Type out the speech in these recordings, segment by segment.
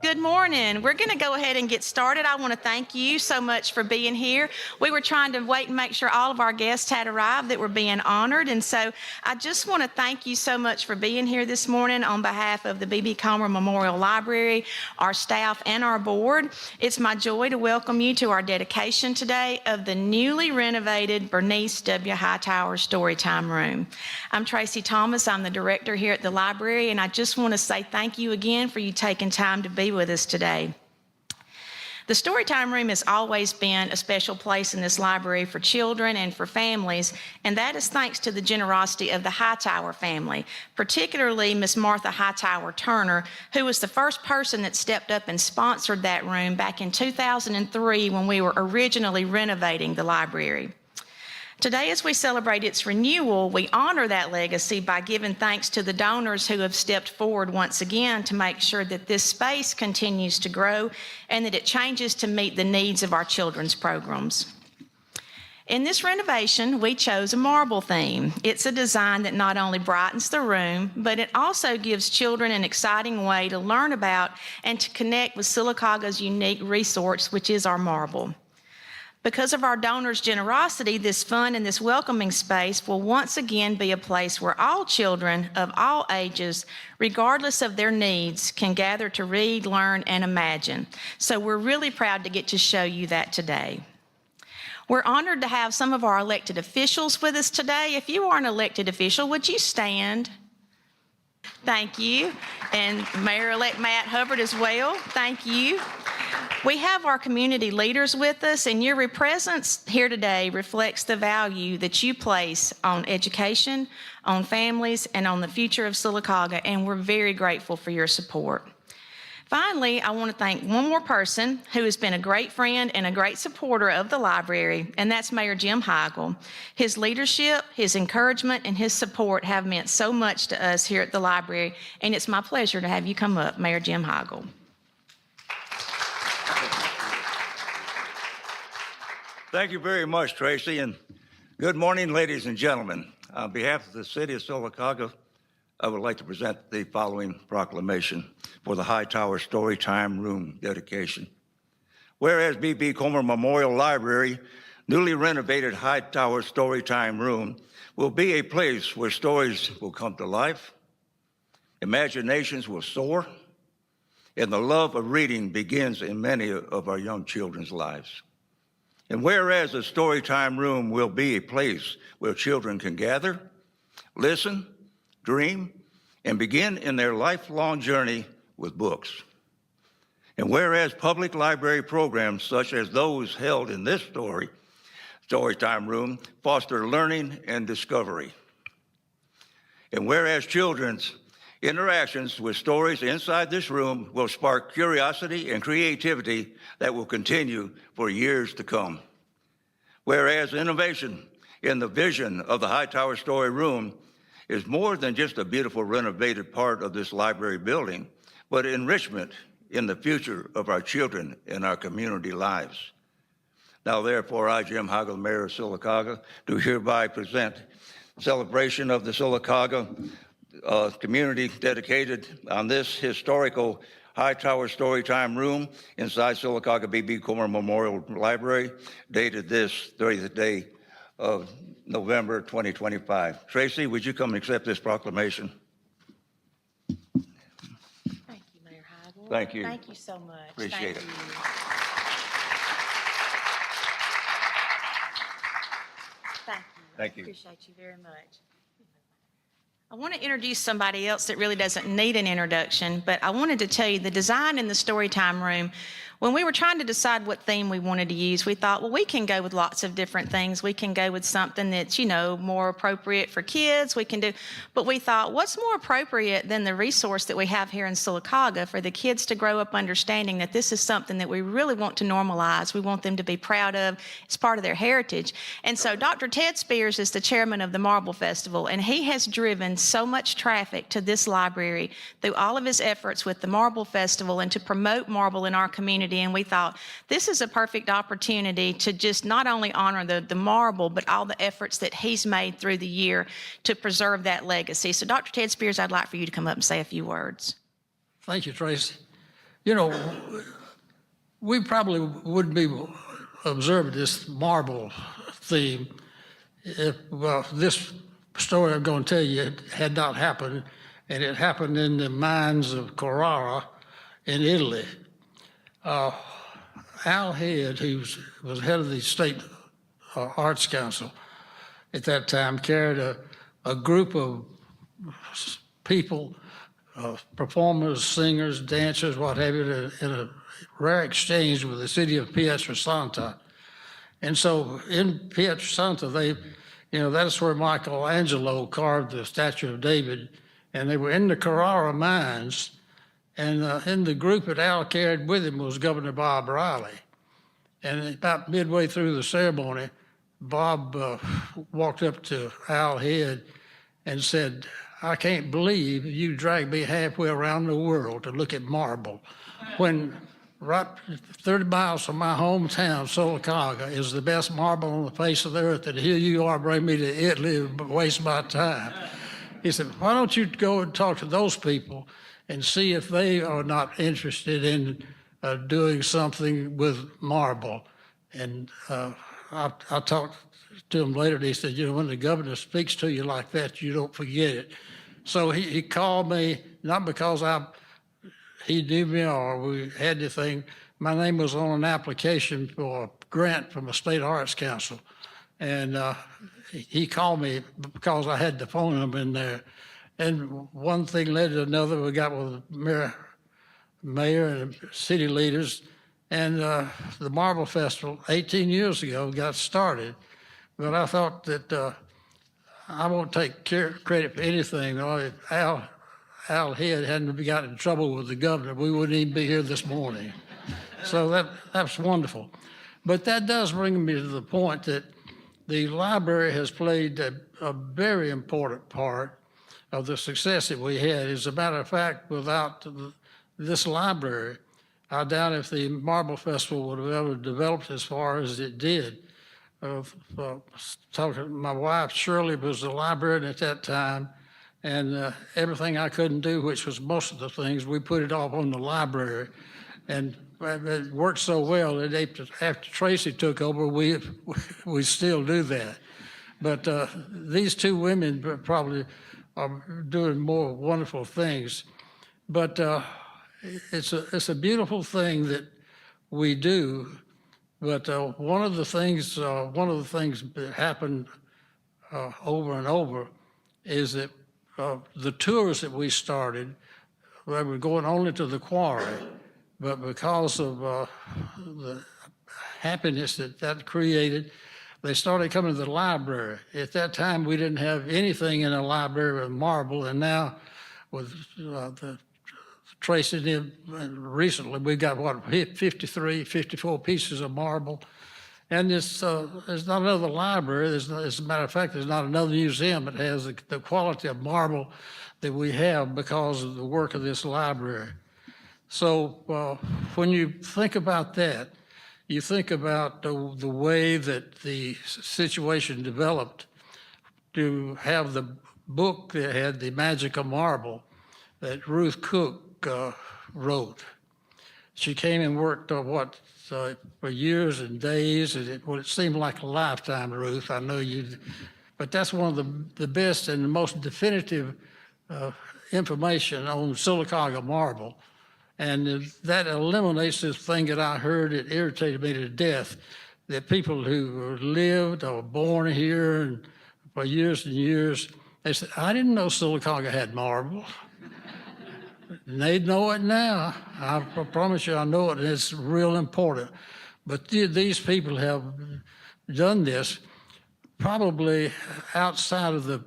Good morning. We're going to go ahead and get started. I want to thank you so much for being here. We were trying to wait and make sure all of our guests had arrived that were being honored. And so I just want to thank you so much for being here this morning on behalf of the B.B. Comer Memorial Library, our staff, and our board. It's my joy to welcome you to our dedication today of the newly renovated Bernice W. Hightower Storytime Room. I'm Tracy Thomas. I'm the director here at the library, and I just want to say thank you again for you taking time to be with us today. The Storytime Room has always been a special place in this library for children and for families, and that is thanks to the generosity of the Hightower family, particularly Miss Martha Hightower Turner, who was the first person that stepped up and sponsored that room back in 2003 when we were originally renovating the library. Today, as we celebrate its renewal, we honor that legacy by giving thanks to the donors who have stepped forward once again to make sure that this space continues to grow and that it changes to meet the needs of our children's programs. In this renovation, we chose a marble theme. It's a design that not only brightens the room, but it also gives children an exciting way to learn about and to connect with Sylacauga's unique resource, which is our marble. Because of our donors' generosity, this fun and this welcoming space will once again be a place where all children of all ages, regardless of their needs, can gather to read, learn, and imagine. So we're really proud to get to show you that today. We're honored to have some of our elected officials with us today. If you are an elected official, would you stand? Thank you. And Mayor-elect Matt Hubbard as well. Thank you. We have our community leaders with us, and your presence here today reflects the value that you place on education, on families, and on the future of Sylacauga, and we're very grateful for your support. Finally, I want to thank one more person who has been a great friend and a great supporter of the library, and that's Mayor Jim Heigl. His leadership, his encouragement, and his support have meant so much to us here at the library, and it's my pleasure to have you come up, Mayor Jim Heigl. Thank you very much, Tracy, and good morning, ladies and gentlemen. On behalf of the city of Sylacauga, I would like to present the following proclamation for the Hightower Storytime Room dedication. Whereas B.B. Comer Memorial Library, newly renovated Hightower Storytime Room will be a place where stories will come to life, imaginations will soar, and the love of reading begins in many of our young children's lives. And whereas the Storytime Room will be a place where children can gather, listen, dream, and begin in their lifelong journey with books. And whereas public library programs such as those held in this Storytime Room foster learning and discovery. And whereas children's interactions with stories inside this room will spark curiosity and creativity that will continue for years to come. Whereas innovation in the vision of the Hightower Story Room is more than just a beautiful renovated part of this library building, but enrichment in the future of our children and our community lives. Now, therefore, I, Jim Heigl, Mayor of Sylacauga, do hereby present celebration of the Sylacauga community dedicated on this historical Hightower Storytime Room inside Sylacauga B.B. Comer Memorial Library, dated this 30th day of November 2025. Tracy, would you come and accept this proclamation? Thank you, Mayor Heigl. Thank you. Thank you so much. Appreciate it. Thank you. Thank you. Appreciate you very much. I want to introduce somebody else that really doesn't need an introduction, but I wanted to tell you the design in the Storytime Room. When we were trying to decide what theme we wanted to use, we thought, well, we can go with lots of different things. We can go with something that's, more appropriate for kids. But we thought, what's more appropriate than the resource that we have here in Sylacauga for the kids to grow up understanding that this is something that we really want to normalize. We want them to be proud of. It's part of their heritage. And so Dr. Ted Spears is the chairman of the Marble Festival, and he has driven so much traffic to this library through all of his efforts with the Marble Festival and to promote marble in our community. And we thought this is a perfect opportunity to just not only honor the marble, but all the efforts that he's made through the year to preserve that legacy. So Dr. Ted Spears, I'd like for you to come up and say a few words. Thank you, Tracy. You know, we probably wouldn't be observing this marble theme if this story I'm going to tell you had not happened, and it happened in the mines of Carrara in Italy. Al Head, who was head of the state arts council at that time, carried a group of people, performers, singers, dancers, what have you, in a rare exchange with the city of Pietrasanta. And so in Pietrasanta, that's where Michelangelo carved the statue of David, and they were in the Carrara mines, and in the group that Al carried with him was Governor Bob Riley. And about midway through the ceremony, Bob walked up to Al Head and said, "I can't believe you dragged me halfway around the world to look at marble when right 30 miles from my hometown, Sylacauga, is the best marble on the face of the earth, and here you are bringing me to Italy and waste my time." He said, "Why don't you go and talk to those people and see if they are not interested in doing something with marble?" And I talked to him later, and he said, when the governor speaks to you like that, you don't forget it. So he called me, not because he knew me or we had anything. My name was on an application for a grant from the State Arts Council. And he called me because I had the phone number in there. And one thing led to another. We got with the mayor and city leaders. And the Marble Festival, 18 years ago, got started. But I thought that I won't take credit for anything. Al Head hadn't gotten in trouble with the governor, we wouldn't even be here this morning. So that's wonderful. But that does bring me to the point that the library has played a very important part of the success that we had. As a matter of fact, without this library, I doubt if the Marble Festival would have ever developed as far as it did. My wife, Shirley, was the librarian at that time, and everything I couldn't do, which was most of the things, we put it off on the library. And it worked so well that after Tracy took over, we still do that. But these two women probably are doing more wonderful things. But it's a beautiful thing that we do. But one of the things that happened over and over is that the tours that we started, they were going only to the quarry, but because of the happiness that created, they started coming to the library. At that time, we didn't have anything in a library with marble, and now with the tracing in recently, we've got 54 pieces of marble. And there's not another library, as a matter of fact, there's not another museum that has the quality of marble that we have because of the work of this library. So when you think about that, you think about the way that the situation developed to have the book that had the magic of marble that Ruth Cook wrote. She came and worked for years and days, and it seemed like a lifetime, Ruth. I know you, but that's one of the best and the most definitive information on Sylacauga marble. And that eliminates this thing that I heard that irritated me to death, that people who lived or were born here and for years and years, they said, "I didn't know Sylacauga had marble." And they know it now. I promise you I know it, and it's real important. But these people have done this probably outside of the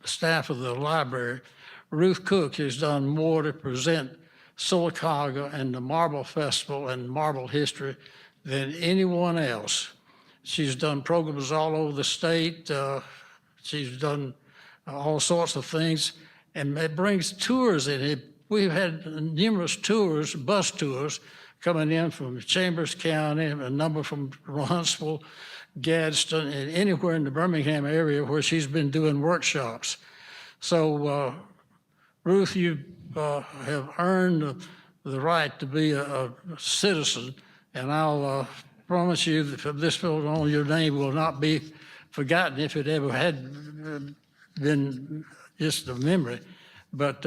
staff of the library. Ruth Cook has done more to present Sylacauga and the Marble Festival and marble history than anyone else. She's done programs all over the state. She's done all sorts of things, and it brings tours in. We've had numerous tours, bus tours, coming in from Chambers County, a number from Huntsville, Gadsden, and anywhere in the Birmingham area where she's been doing workshops. So, Ruth, you have earned the right to be a citizen. And I'll promise you that from this point on, your name will not be forgotten if it ever had been just a memory. But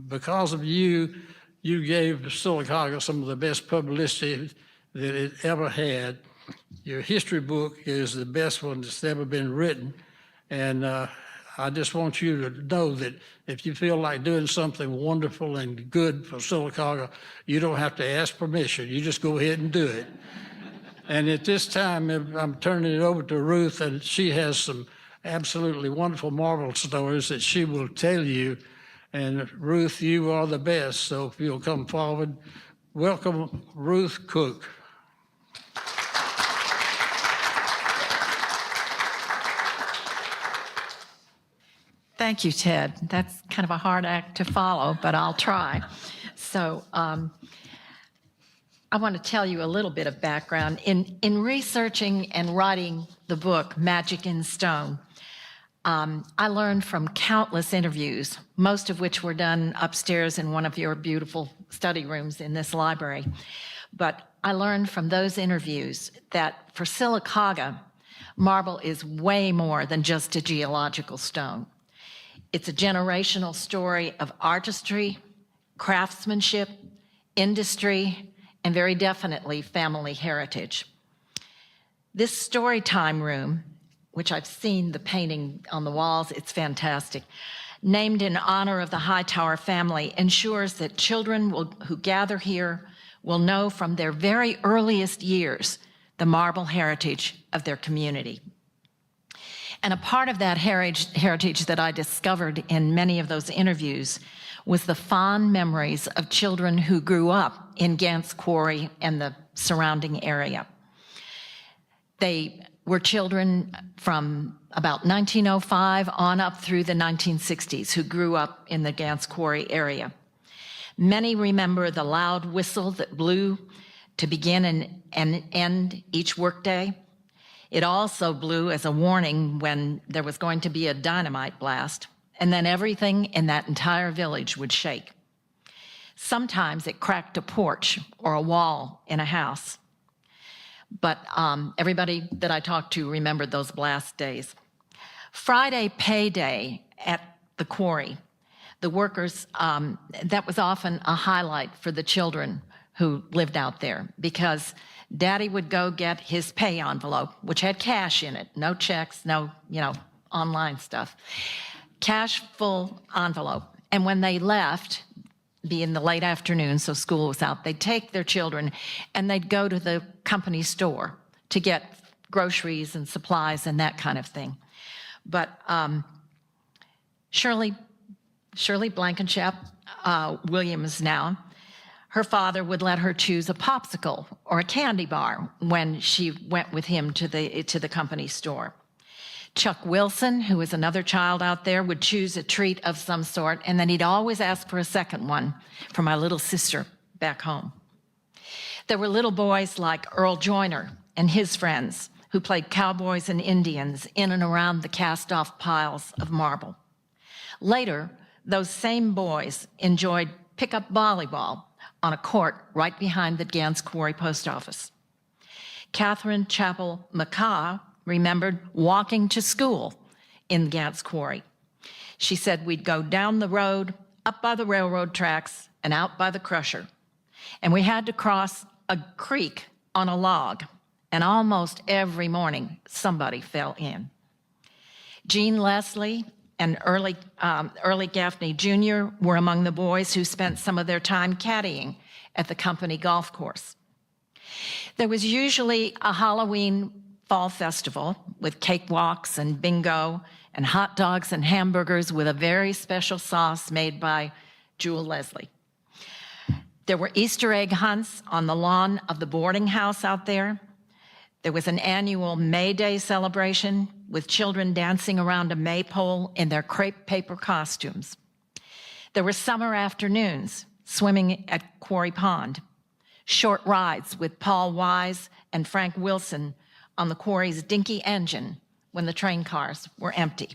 because of you, you gave Sylacauga some of the best publicity that it ever had. Your history book is the best one that's ever been written. And I just want you to know that if you feel like doing something wonderful and good for Sylacauga, you don't have to ask permission. You just go ahead and do it. And at this time, I'm turning it over to Ruth, and she has some absolutely wonderful Marble stories that she will tell you. And Ruth, you are the best, so if you'll come forward. Welcome, Ruth Cook. Thank you, Ted. That's kind of a hard act to follow, but I'll try. So I want to tell you a little bit of background. In researching and writing the book, Magic in Stone, I learned from countless interviews, most of which were done upstairs in one of your beautiful study rooms in this library. But I learned from those interviews that for Sylacauga, marble is way more than just a geological stone. It's a generational story of artistry, craftsmanship, industry, and very definitely family heritage. This storytime room, which I've seen the painting on the walls, it's fantastic, named in honor of the Hightower family, ensures that children who gather here will know from their very earliest years the marble heritage of their community. And a part of that heritage that I discovered in many of those interviews was the fond memories of children who grew up in Gant's Quarry and the surrounding area. They were children from about 1905 on up through the 1960s who grew up in the Gant's Quarry area. Many remember the loud whistle that blew to begin and end each workday. It also blew as a warning when there was going to be a dynamite blast, and then everything in that entire village would shake. Sometimes it cracked a porch or a wall in a house. But everybody that I talked to remembered those blast days. Friday payday at the quarry, the workers, that was often a highlight for the children who lived out there, because Daddy would go get his pay envelope, which had cash in it, no checks, no, online stuff. Cash full envelope. And when they left, be in the late afternoon, so school was out, they'd take their children and they'd go to the company store to get groceries and supplies and that kind of thing. But Shirley Blankenship Williams now, her father would let her choose a popsicle or a candy bar when she went with him to the company store. Chuck Wilson, who was another child out there, would choose a treat of some sort, and then he'd always ask for a second one for my little sister back home. There were little boys like Earl Joyner and his friends who played cowboys and Indians in and around the cast-off piles of marble. Later, those same boys enjoyed pickup volleyball on a court right behind the Gant's Quarry post office. Catherine Chappell McCaw remembered walking to school in Gant's Quarry. She said we'd go down the road, up by the railroad tracks, and out by the crusher. And we had to cross a creek on a log, and almost every morning somebody fell in. Jean Leslie and Early Gaffney Jr. were among the boys who spent some of their time caddying at the company golf course. There was usually a Halloween fall festival with cakewalks and bingo and hot dogs and hamburgers with a very special sauce made by Jewel Leslie. There were Easter egg hunts on the lawn of the boarding house out there. There was an annual May Day celebration with children dancing around a maypole in their crepe paper costumes. There were summer afternoons swimming at Quarry Pond, short rides with Paul Wise and Frank Wilson on the quarry's dinky engine when the train cars were empty.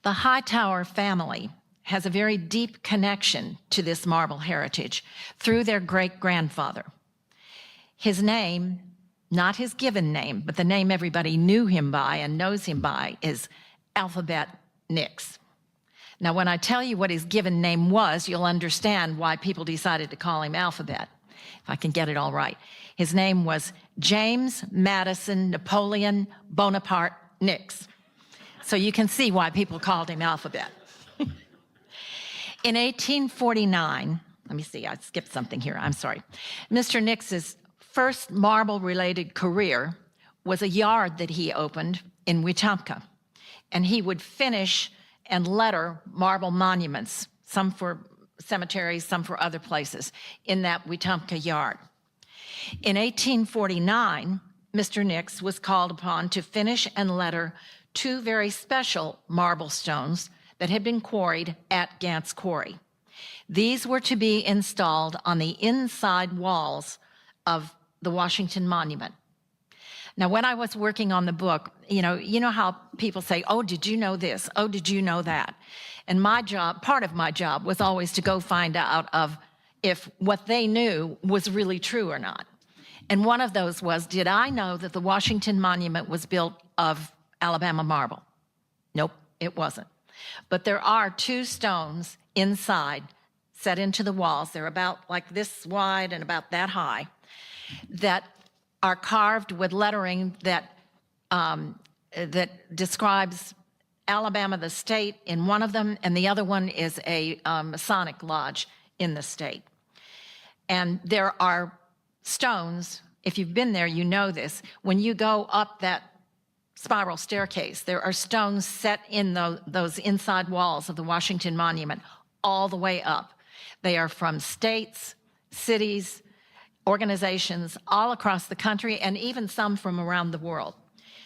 The Hightower family has a very deep connection to this marble heritage through their great-grandfather. His name, not his given name, but the name everybody knew him by and knows him by, is Alphabet Nix. Now, when I tell you what his given name was, you'll understand why people decided to call him Alphabet, if I can get it all right. His name was James Madison Napoleon Bonaparte Nix. So you can see why people called him Alphabet. In 1849, let me see, I skipped something here, I'm sorry. Mr. Nix's first marble-related career was a yard that he opened in Wetumpka, and he would finish and letter marble monuments, some for cemeteries, some for other places, in that Wetumpka yard. In 1849, Mr. Nix was called upon to finish and letter two very special marble stones that had been quarried at Gant's Quarry. These were to be installed on the inside walls of the Washington Monument. Now, when I was working on the book, you know how people say, oh, did you know this? Oh, did you know that? And my job, part of my job, was always to go find out of if what they knew was really true or not. And one of those was, did I know that the Washington Monument was built of Alabama marble? Nope, it wasn't. But there are two stones inside, set into the walls. They're about like this wide and about that high, that are carved with lettering that describes Alabama, the state, in one of them, and the other one is a Masonic lodge in the state. And there are stones, if you've been there, you know this, when you go up that spiral staircase, there are stones set in those inside walls of the Washington Monument all the way up. They are from states, cities, organizations all across the country, and even some from around the world.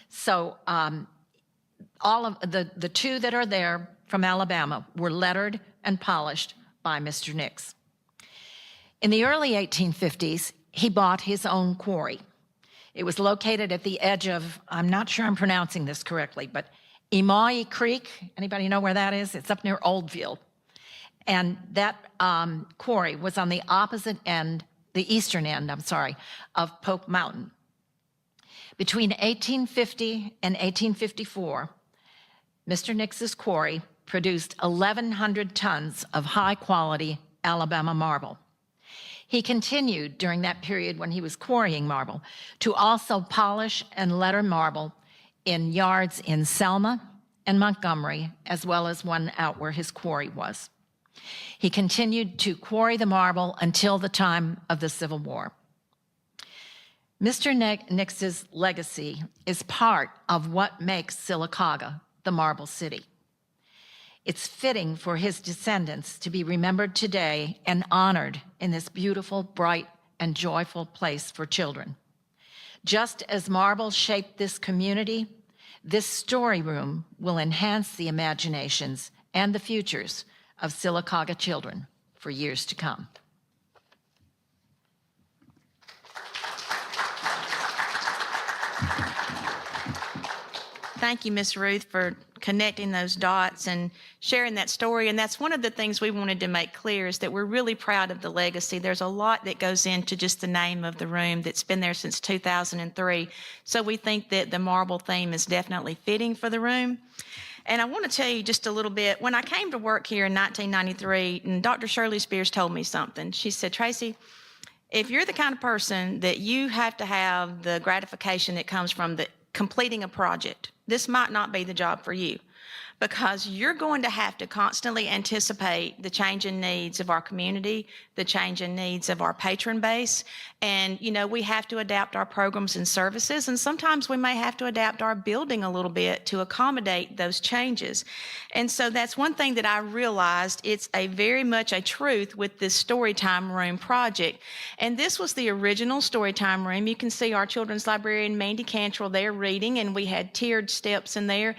So all of the two that are there from Alabama were lettered and polished by Mr. Nix. In the early 1850s, he bought his own quarry. It was located at the edge of, I'm not sure I'm pronouncing this correctly, but Imai Creek. Anybody know where that is? It's up near Oldfield. And that quarry was on the opposite end, the eastern end, of Pope Mountain. Between 1850 and 1854, Mr. Nix's quarry produced 1,100 tons of high-quality Alabama marble. He continued during that period when he was quarrying marble to also polish and letter marble in yards in Selma and Montgomery, as well as one out where his quarry was. He continued to quarry the marble until the time of the Civil War. Mr. Nix's legacy is part of what makes Sylacauga the Marble City. It's fitting for his descendants to be remembered today and honored in this beautiful, bright, and joyful place for children. Just as marble shaped this community, this story room will enhance the imaginations and the futures of Sylacauga children for years to come. Thank you, Ms. Ruth, for connecting those dots and sharing that story. And that's one of the things we wanted to make clear is that we're really proud of the legacy. There's a lot that goes into just the name of the room that's been there since 2003. So we think that the marble theme is definitely fitting for the room. And I want to tell you just a little bit. When I came to work here in 1993, and Dr. Shirley Spears told me something. She said, Tracy, if you're the kind of person that you have to have the gratification that comes from completing a project, this might not be the job for you, because you're going to have to constantly anticipate the changing needs of our community, the changing needs of our patron base. And, we have to adapt our programs and services. And sometimes we may have to adapt our building a little bit to accommodate those changes. And so that's one thing that I realized. It's very much a truth with this Storytime Room project. And this was the original Storytime Room. You can see our children's librarian, Mandy Cantrell, there reading, and we had tiered steps in there.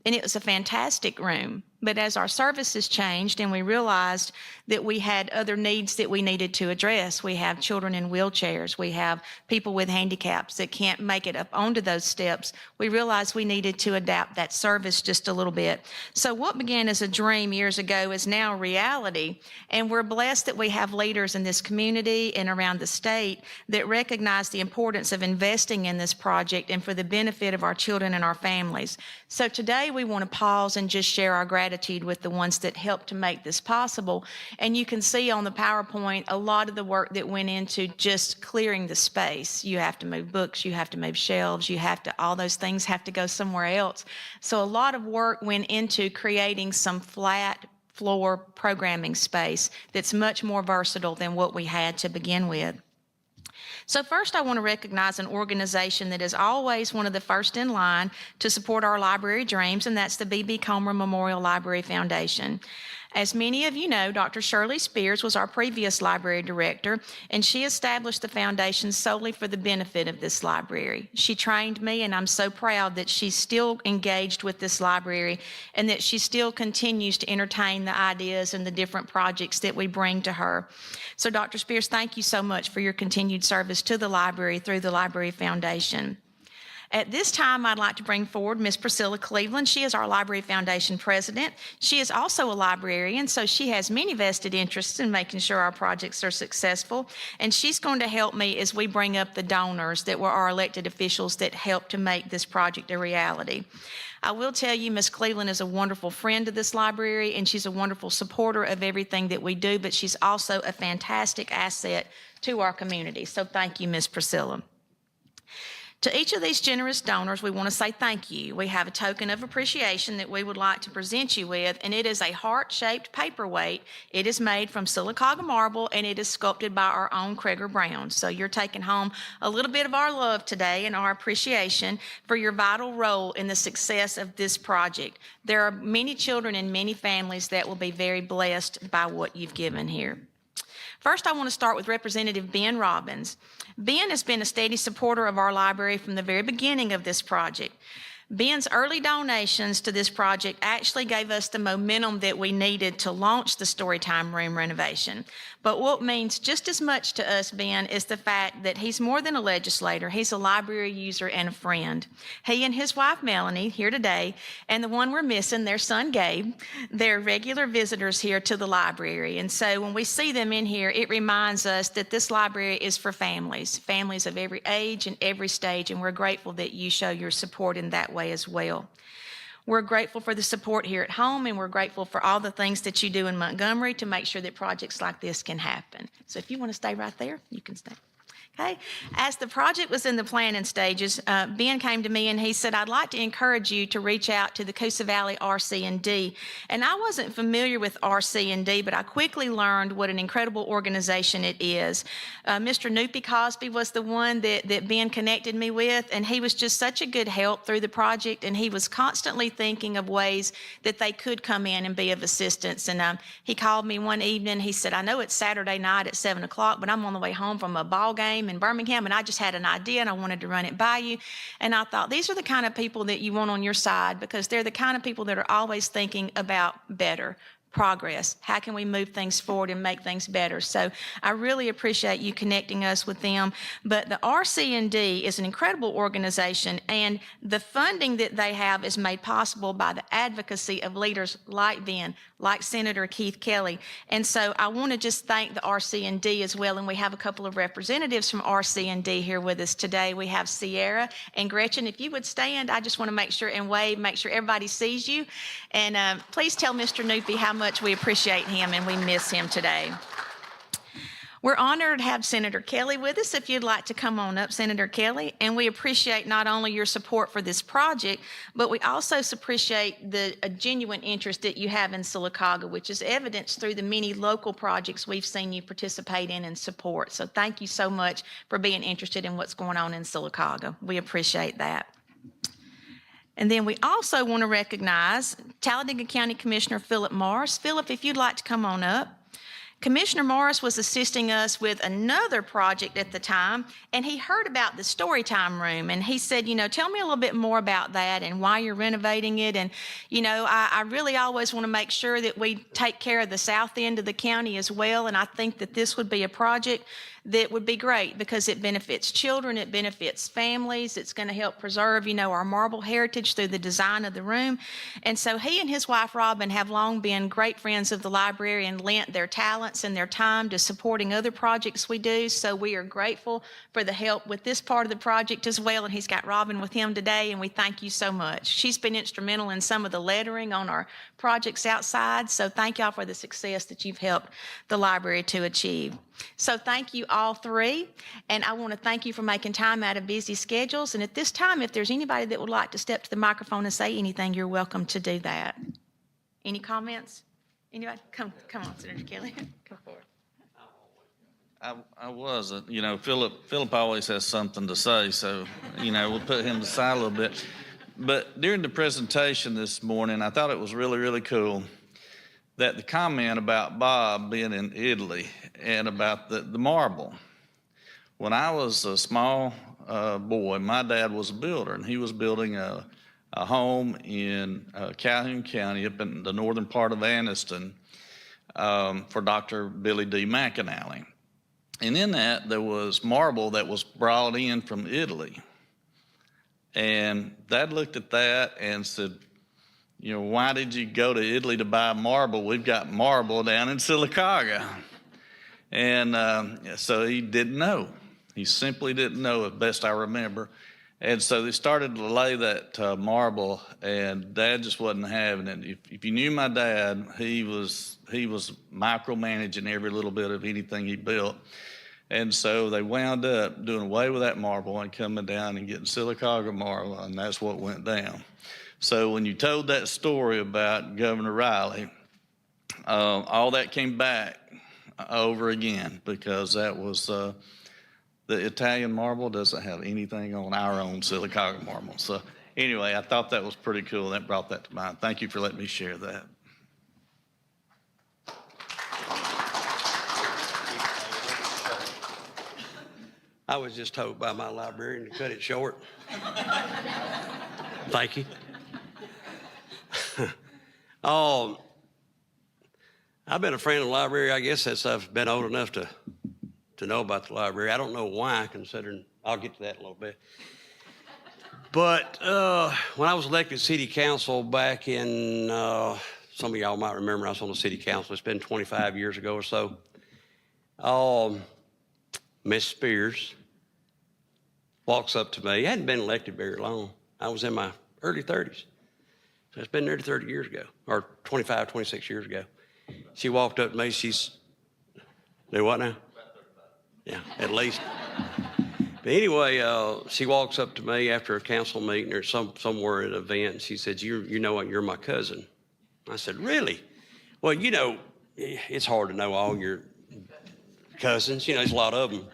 And it was a fantastic room. But as our services changed and we realized that we had other needs that we needed to address, we have children in wheelchairs, we have people with handicaps that can't make it up onto those steps, we realized we needed to adapt that service just a little bit. So what began as a dream years ago is now reality, and we're blessed that we have leaders in this community and around the state that recognize the importance of investing in this project and for the benefit of our children and our families. So today we want to pause and just share our gratitude with the ones that helped to make this possible. And you can see on the PowerPoint a lot of the work that went into just clearing the space. You have to move books, you have to move shelves, all those things have to go somewhere else. So a lot of work went into creating some flat floor programming space that's much more versatile than what we had to begin with. So first, I want to recognize an organization that is always one of the first in line to support our library dreams, and that's the B.B. Comer Memorial Library Foundation. As many of you know, Dr. Shirley Spears was our previous library director, and she established the foundation solely for the benefit of this library. She trained me, and I'm so proud that she's still engaged with this library and that she still continues to entertain the ideas and the different projects that we bring to her. So Dr. Spears, thank you so much for your continued service to the library through the Library Foundation. At this time, I'd like to bring forward Ms. Priscilla Cleveland. She is our Library Foundation president. She is also a librarian, so she has many vested interests in making sure our projects are successful. And she's going to help me as we bring up the donors that were our elected officials that helped to make this project a reality. I will tell you, Ms. Cleveland is a wonderful friend of this library, and she's a wonderful supporter of everything that we do, but she's also a fantastic asset to our community. So thank you, Ms. Priscilla. To each of these generous donors, we want to say thank you. We have a token of appreciation that we would like to present you with, and it is a heart-shaped paperweight. It is made from Sylacauga marble, and it is sculpted by our own Kreger Brown. So you're taking home a little bit of our love today and our appreciation for your vital role in the success of this project. There are many children and many families that will be very blessed by what you've given here. First, I want to start with Representative Ben Robbins. Ben has been a steady supporter of our library from the very beginning of this project. Ben's early donations to this project actually gave us the momentum that we needed to launch the Storytime Room renovation. But what means just as much to us, Ben, is the fact that he's more than a legislator. He's a library user and a friend. He and his wife, Melanie, here today, and the one we're missing, their son, Gabe, they're regular visitors here to the library. And so when we see them in here, it reminds us that this library is for families of every age and every stage, and we're grateful that you show your support in that way as well. We're grateful for the support here at home, and we're grateful for all the things that you do in Montgomery to make sure that projects like this can happen. So if you want to stay right there, you can stay. Okay. As the project was in the planning stages, Ben came to me and he said, I'd like to encourage you to reach out to the Coosa Valley RC&D. And I wasn't familiar with RC&D, but I quickly learned what an incredible organization it is. Mr. Noopy Cosby was the one that Ben connected me with, and he was just such a good help through the project, and he was constantly thinking of ways that they could come in and be of assistance. And he called me one evening. He said, I know it's Saturday night at 7 o'clock, but I'm on the way home from a ball game in Birmingham, and I just had an idea and I wanted to run it by you. And I thought, these are the kind of people that you want on your side, because they're the kind of people that are always thinking about better, progress. How can we move things forward and make things better? So I really appreciate you connecting us with them. But the RC&D is an incredible organization, and the funding that they have is made possible by the advocacy of leaders like Ben, like Senator Keith Kelly. And so I want to just thank the RC&D as well. And we have a couple of representatives from RC&D here with us today. We have Sierra and Gretchen. If you would stand, I just want to make sure and wave, make sure everybody sees you. And please tell Mr. Noopy how much we appreciate him and we miss him today. We're honored to have Senator Kelly with us. If you'd like to come on up, Senator Kelly. And we appreciate not only your support for this project, but we also appreciate the genuine interest that you have in Sylacauga, which is evidenced through the many local projects we've seen you participate in and support. So thank you so much for being interested in what's going on in Sylacauga. We appreciate that. And then we also want to recognize Talladega County Commissioner Phillip Morris. Phillip, if you'd like to come on up. Commissioner Morris was assisting us with another project at the time, and he heard about the Storytime Room, and he said, tell me a little bit more about that and why you're renovating it. And, I really always want to make sure that we take care of the south end of the county as well, and I think that this would be a project that would be great because it benefits children, it benefits families, it's going to help preserve, our marble heritage through the design of the room. And so he and his wife, Robin, have long been great friends of the library and lent their talents and their time to supporting other projects we do. So we are grateful for the help with this part of the project as well. And he's got Robin with him today, and we thank you so much. She's been instrumental in some of the lettering on our projects outside. So thank y'all for the success that you've helped the library to achieve. So thank you all three, and I want to thank you for making time out of busy schedules. And at this time, if there's anybody that would like to step to the microphone and say anything, you're welcome to do that. Any comments? Anybody? Come on, Senator Kelly. Come forward. I wasn't. Philip always has something to say, so, we'll put him aside a little bit. But during the presentation this morning, I thought it was really, really cool that the comment about Bob being in Italy and about the marble. When I was a small boy, my dad was a builder, and he was building a home in Calhoun County up in the northern part of Anniston for Dr. Billy D. McAnally. And in that, there was marble that was brought in from Italy. And Dad looked at that and said, why did you go to Italy to buy marble? We've got marble down in Sylacauga. And so he didn't know. He simply didn't know, as best I remember. And so they started to lay that marble, and Dad just wasn't having it. If you knew my dad, he was micromanaging every little bit of anything he built. And so they wound up doing away with that marble and coming down and getting Sylacauga marble, and that's what went down. So when you told that story about Governor Riley, all that came back over again, because that was the Italian marble doesn't have anything on our own Sylacauga marble. So anyway, I thought that was pretty cool. That brought that to mind. Thank you for letting me share that. I was just told by my librarian to cut it short. Thank you. I've been a friend of the library, I guess, since I've been old enough to know about the library. I don't know why, considering I'll get to that in a little bit. But when I was elected city council back in, some of y'all might remember I was on the city council. It's been 25 years ago or so. Miss Spears walks up to me. I hadn't been elected very long. I was in my early 30s. So it's been nearly 30 years ago, or 25, 26 years ago. She walked up to me. She's, do what now? Yeah, at least. But anyway, she walks up to me after a council meeting or somewhere at an event, and she said, you know what, you're my cousin. I said, really? Well, it's hard to know all your cousins. There's a lot of them.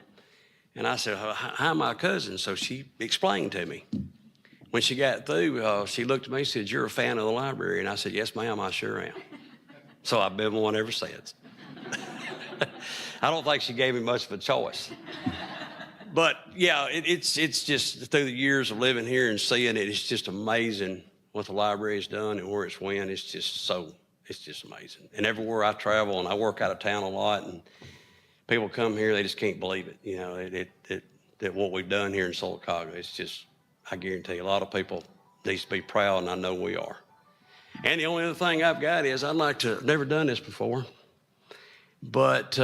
And I said, how am I a cousin? So she explained to me. When she got through, she looked at me and said, you're a fan of the library? And I said, yes, ma'am, I sure am. So I've been one ever since. I don't think she gave me much of a choice. But yeah, it's just through the years of living here and seeing it, it's just amazing what the library has done and where it's went. It's just amazing. And everywhere I travel, and I work out of town a lot, and people come here, they just can't believe it. That what we've done here in Sylacauga, it's just, I guarantee a lot of people need to be proud, and I know we are. And the only other thing I've got is I've never done this before, but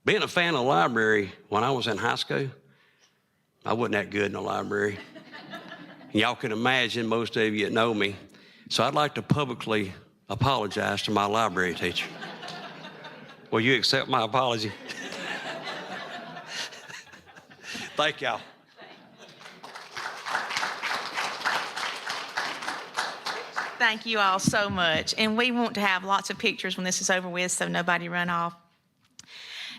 being a fan of the library, when I was in high school, I wasn't that good in the library. Y'all can imagine, most of you that know me. So I'd like to publicly apologize to my library teacher. Will you accept my apology? Thank y'all. Thank you all so much. And we want to have lots of pictures when this is over with, so nobody run off.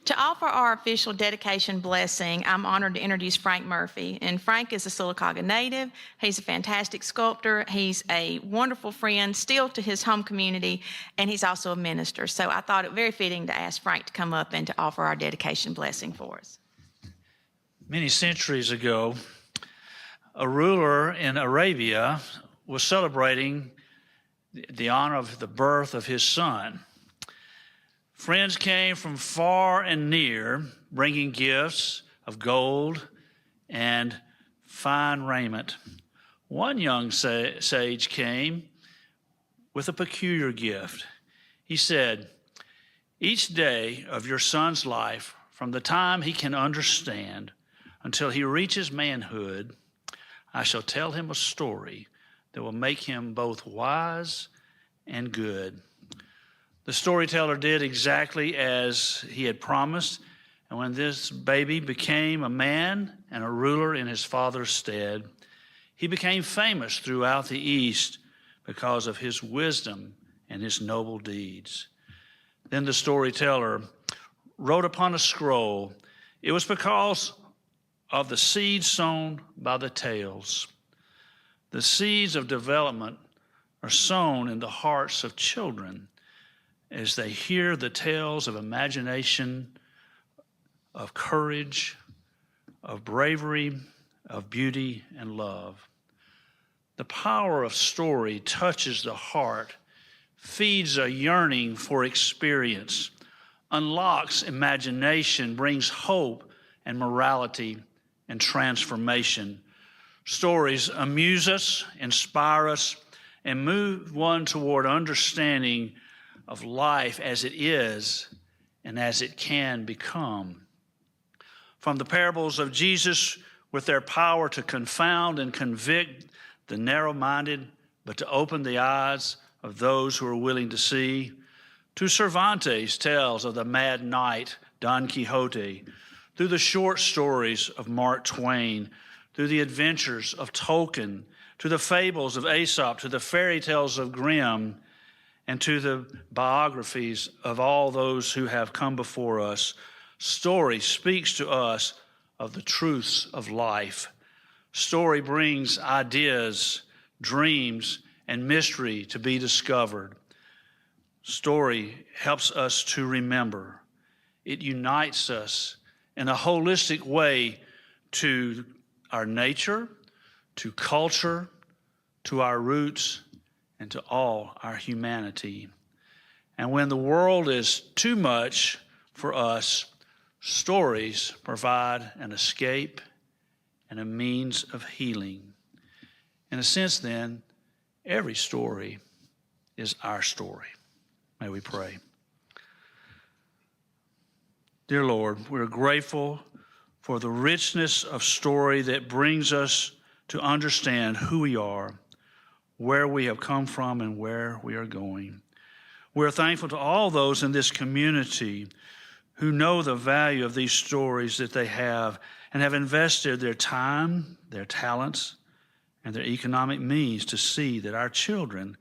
To offer our official dedication blessing, I'm honored to introduce Frank Murphy. And Frank is a Sylacauga native. He's a fantastic sculptor. He's a wonderful friend still to his home community, and he's also a minister. So I thought it very fitting to ask Frank to come up and to offer our dedication blessing for us. Many centuries ago, a ruler in Arabia was celebrating the honor of the birth of his son. Friends came from far and near, bringing gifts of gold and fine raiment. One young sage came with a peculiar gift. He said, "Each day of your son's life, from the time he can understand until he reaches manhood, I shall tell him a story that will make him both wise and good." The storyteller did exactly as he had promised, and when this baby became a man and a ruler in his father's stead, he became famous throughout the East because of his wisdom and his noble deeds. Then the storyteller wrote upon a scroll, "It was because of the seeds sown by the tales." The seeds of development are sown in the hearts of children as they hear the tales of imagination, of courage, of bravery, of beauty and love. The power of story touches the heart, feeds a yearning for experience, unlocks imagination, brings hope and morality and transformation. Stories amuse us, inspire us, and move one toward understanding of life as it is and as it can become. From the parables of Jesus, with their power to confound and convict the narrow-minded, but to open the eyes of those who are willing to see, to Cervantes' tales of the mad knight Don Quixote, through the short stories of Mark Twain, through the adventures of Tolkien, to the fables of Aesop, to the fairy tales of Grimm, and to the biographies of all those who have come before us, story speaks to us of the truths of life. Story brings ideas, dreams, and mystery to be discovered. Story helps us to remember. It unites us in a holistic way to our nature, to culture, to our roots, and to all our humanity. And when the world is too much for us, stories provide an escape and a means of healing. In a sense, then, every story is our story. May we pray. Dear Lord, we're grateful for the richness of story that brings us to understand who we are, where we have come from, and where we are going. We're thankful to all those in this community who know the value of these stories that they have and have invested their time, their talents, and their economic means to see that our children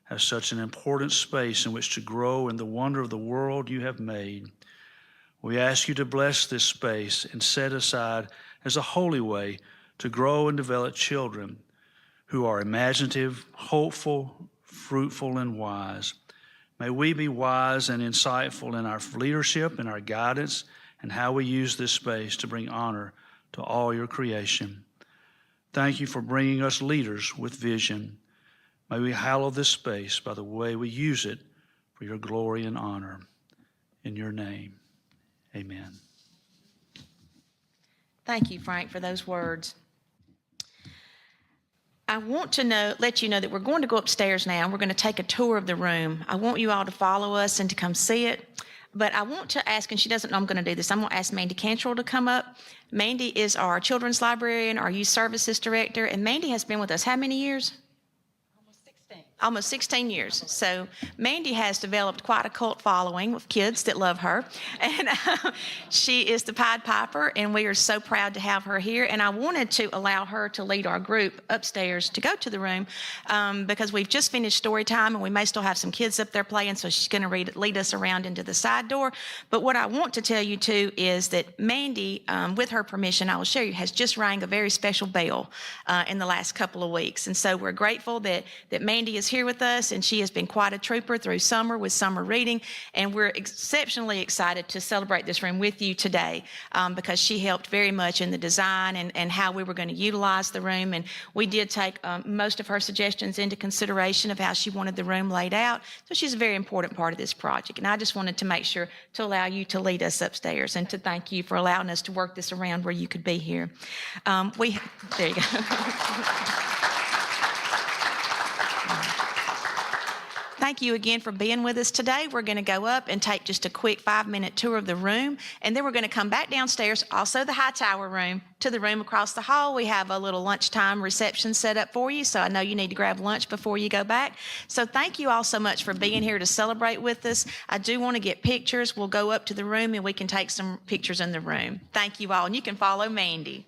have such an important space in which to grow in the wonder of the world you have made. We ask you to bless this space and set aside as a holy way to grow and develop children who are imaginative, hopeful, fruitful, and wise. May we be wise and insightful in our leadership and our guidance and how we use this space to bring honor to all your creation. Thank you for bringing us leaders with vision. May we hallow this space by the way we use it for your glory and honor. In your name, amen. Thank you, Frank, for those words. I want to let you know that we're going to go upstairs now. We're going to take a tour of the room. I want you all to follow us and to come see it. But I want to ask, and she doesn't know I'm going to do this, I'm going to ask Mandy Cantrell to come up. Mandy is our children's librarian, our youth services director, and Mandy has been with us how many years? Almost 16. almost 16 years. So Mandy has developed quite a cult following with kids that love her. And she is the Pied Piper, and we are so proud to have her here. And I wanted to allow her to lead our group upstairs to go to the room because we've just finished story time, and we may still have some kids up there playing, so she's going to lead us around into the side door. But what I want to tell you, too, is that Mandy, with her permission, I will share you, has just rang a very special bell in the last couple of weeks. And so we're grateful that Mandy is here with us, and she has been quite a trooper through summer with summer reading, and we're exceptionally excited to celebrate this room with you today because she helped very much in the design and how we were going to utilize the room, and we did take most of her suggestions into consideration of how she wanted the room laid out. So she's a very important part of this project, and I just wanted to make sure to allow you to lead us upstairs and to thank you for allowing us to work this around where you could be here. There you go. Thank you again for being with us today. We're going to go up and take just a quick 5-minute tour of the room, and then we're going to come back downstairs, also the Hightower room, to the room across the hall. We have a little lunchtime reception set up for you, so I know you need to grab lunch before you go back. So thank you all so much for being here to celebrate with us. I do want to get pictures. We'll go up to the room, and we can take some pictures in the room. Thank you all, and you can follow Mandy.